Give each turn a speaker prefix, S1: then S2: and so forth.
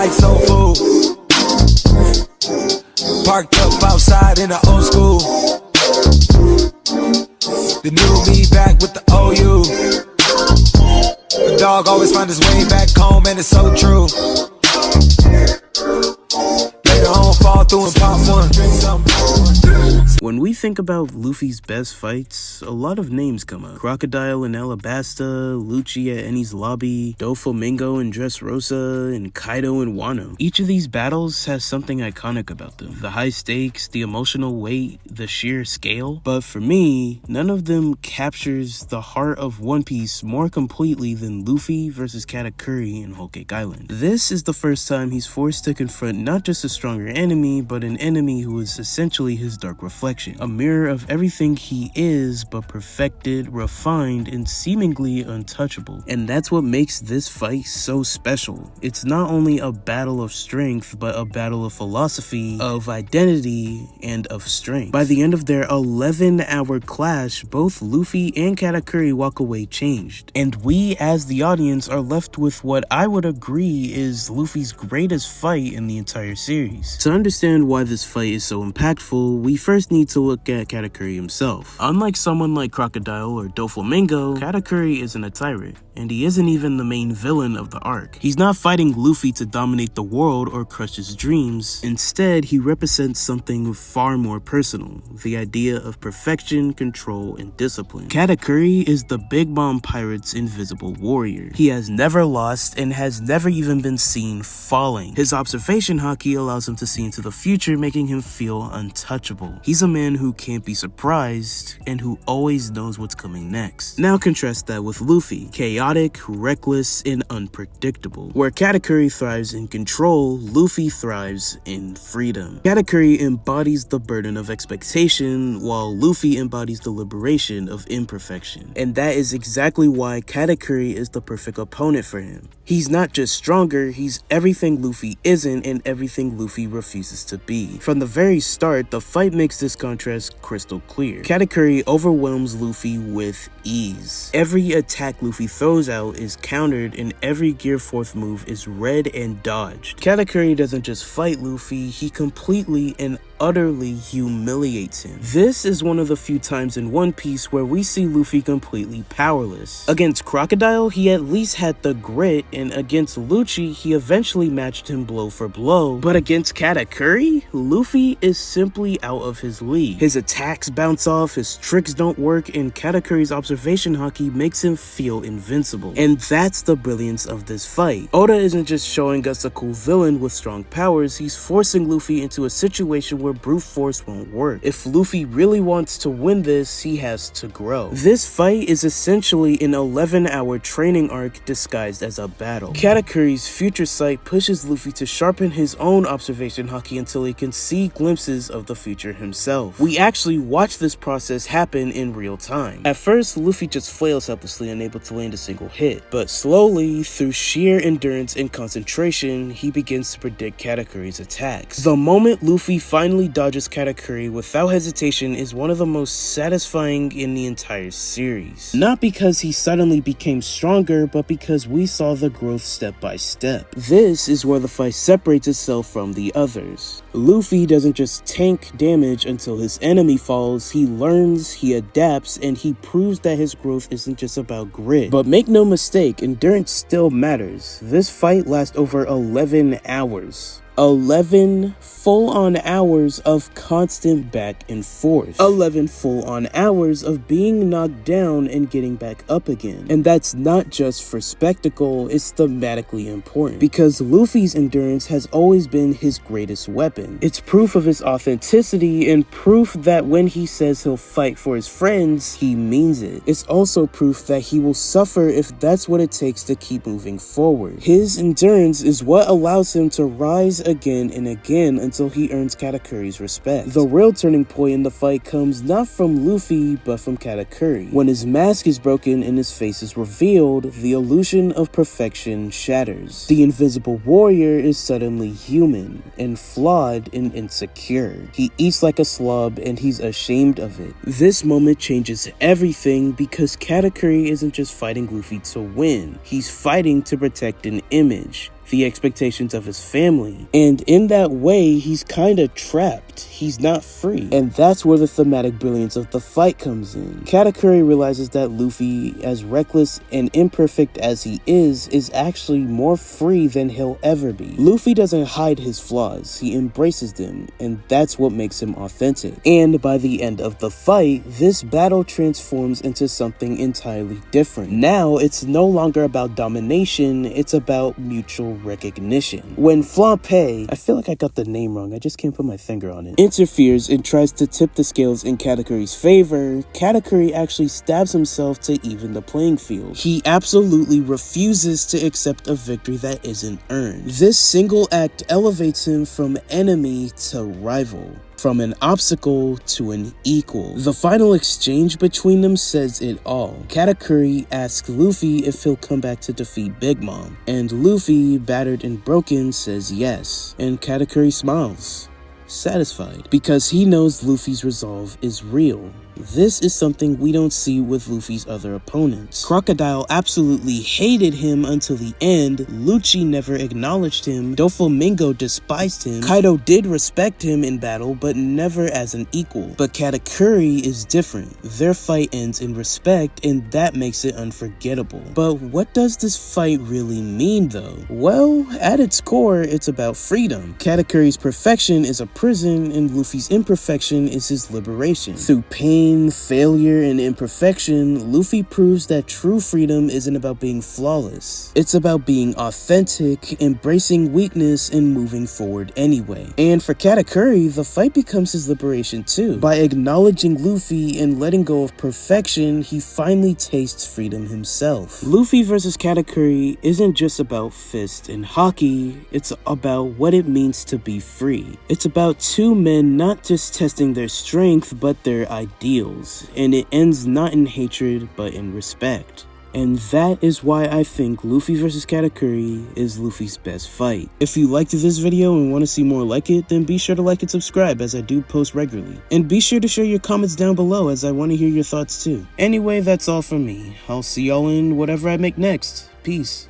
S1: like soul food. Parked up outside in the old school. The new me back with the OU. The dog always find his way back home, and it's so true. Later on, fall through and pop one.
S2: When we think about Luffy's best fights, a lot of names come up. Crocodile in Alabasta, Lucci at Enies Lobby, Doflamingo in Dressrosa, and Kaido in Wano. Each of these battles has something iconic about them. The high stakes, the emotional weight, the sheer scale. But for me, none of them captures the heart of One Piece more completely than Luffy versus Katakuri in Whole Cake Island. This is the first time he's forced to confront not just a stronger enemy, but an enemy who is essentially his dark reflection. A mirror of everything he is, but perfected, refined, and seemingly untouchable. And that's what makes this fight so special. It's not only a battle of strength, but a battle of philosophy, of identity, and of strength. By the end of their 11-hour clash, both Luffy and Katakuri walk away changed. And we, as the audience, are left with what I would agree is Luffy's greatest fight in the entire series. To understand why this fight is so impactful, we first need to look at Katakuri himself. Unlike someone like Crocodile or Doflamingo, Katakuri isn't a tyrant, and he isn't even the main villain of the arc. He's not fighting Luffy to dominate the world or crush his dreams. Instead, he represents something far more personal, the idea of perfection, control, and discipline. Katakuri is the Big Mom Pirate's invisible warrior. He has never lost and has never even been seen falling. His observation haki allows him to see into the future, making him feel untouchable. He's a man who can't be surprised and who always knows what's coming next. Now contrast that with Luffy, chaotic, reckless, and unpredictable. Where Katakuri thrives in control, Luffy thrives in freedom. Katakuri embodies the burden of expectation, while Luffy embodies the liberation of imperfection. And that is exactly why Katakuri is the perfect opponent for him. He's not just stronger, he's everything Luffy isn't and everything Luffy refuses to be. From the very start, the fight makes this contrast crystal clear. Katakuri overwhelms Luffy with ease. Every attack Luffy throws out is countered and every Gear 4th move is read and dodged. Katakuri doesn't just fight Luffy, he completely and utterly humiliates him. This is one of the few times in One Piece where we see Luffy completely powerless. Against Crocodile, he at least had the grit, and against Lucci, he eventually matched him blow for blow. But against Katakuri, Luffy is simply out of his league. His attacks bounce off, his tricks don't work, and Katakuri's observation haki makes him feel invincible. And that's the brilliance of this fight. Oda isn't just showing us a cool villain with strong powers, he's forcing Luffy into a situation where brute force won't work. If Luffy really wants to win this, he has to grow. This fight is essentially an 11-hour training arc disguised as a battle. Katakuri's future sight pushes Luffy to sharpen his own observation haki until he can see glimpses of the future himself. We actually watch this process happen in real time. At first, Luffy just flails helplessly, unable to land a single hit, but slowly, through sheer endurance and concentration, he begins to predict Katakuri's attacks. The moment Luffy finally dodges Katakuri without hesitation is one of the most satisfying in the entire series. Not because he suddenly became stronger, but because we saw the growth step by step. This is where the fight separates itself from the others. Luffy doesn't just tank damage until his enemy falls, he learns, he adapts, and he proves that his growth isn't just about grit. But make no mistake, endurance still matters. This fight lasts over 11 hours. 11 full-on hours of constant back and forth. 11 full-on hours of being knocked down and getting back up again. And that's not just for spectacle, it's thematically important. Because Luffy's endurance has always been his greatest weapon. It's proof of his authenticity and proof that when he says he'll fight for his friends, he means it. It's also proof that he will suffer if that's what it takes to keep moving forward. His endurance is what allows him to rise again and again until he earns Katakuri's respect. The real turning point in the fight comes not from Luffy, but from Katakuri. When his mask is broken and his face is revealed, the illusion of perfection shatters. The invisible warrior is suddenly human, and flawed and insecure. He eats like a slob and he's ashamed of it. This moment changes everything because Katakuri isn't just fighting Luffy to win, he's fighting to protect an image. the expectations of his family. And in that way, he's kinda trapped. He's not free. And that's where the thematic brilliance of the fight comes in. Katakuri realizes that Luffy, as reckless and imperfect as he is actually more free than he'll ever be. Luffy doesn't hide his flaws, he embraces them, and that's what makes him authentic. And by the end of the fight, this battle transforms into something entirely different. Now, it's no longer about domination, it's about mutual recognition. When Flampe, I feel like I got the name wrong, I just can't put my finger on it, interferes and tries to tip the scales in Katakuri's favor, Katakuri actually stabs himself to even the playing field. He absolutely refuses to accept a victory that isn't earned. This single act elevates him from enemy to rival, from an obstacle to an equal. The final exchange between them says it all. Katakuri asks Luffy if he'll come back to defeat Big Mom, and Luffy, battered and broken, says yes, and Katakuri smiles, satisfied, because he knows Luffy's resolve is real. This is something we don't see with Luffy's other opponents. Crocodile absolutely hated him until the end, Lucci never acknowledged him, Doflamingo despised him, Kaido did respect him in battle but never as an equal. But Katakuri is different. Their fight ends in respect, and that makes it unforgettable. But what does this fight really mean though? Well, at its core, it's about freedom. Katakuri's perfection is a prison, and Luffy's imperfection is his liberation. Through pain, failure, and imperfection, Luffy proves that true freedom isn't about being flawless. It's about being authentic, embracing weakness, and moving forward anyway. And for Katakuri, the fight becomes his liberation too. By acknowledging Luffy and letting go of perfection, he finally tastes freedom himself. Luffy versus Katakuri isn't just about fist and hockey, it's about what it means to be free. It's about two men not just testing their strength, but their ideals. And it ends not in hatred, but in respect. And that is why I think Luffy vs Katakuri is Luffy's best fight. If you liked this video and want to see more like it, then be sure to like and subscribe, as I do post regularly. And be sure to share your comments down below, as I want to hear your thoughts too. Anyway, that's all from me. I'll see y'all in whatever I make next. Peace.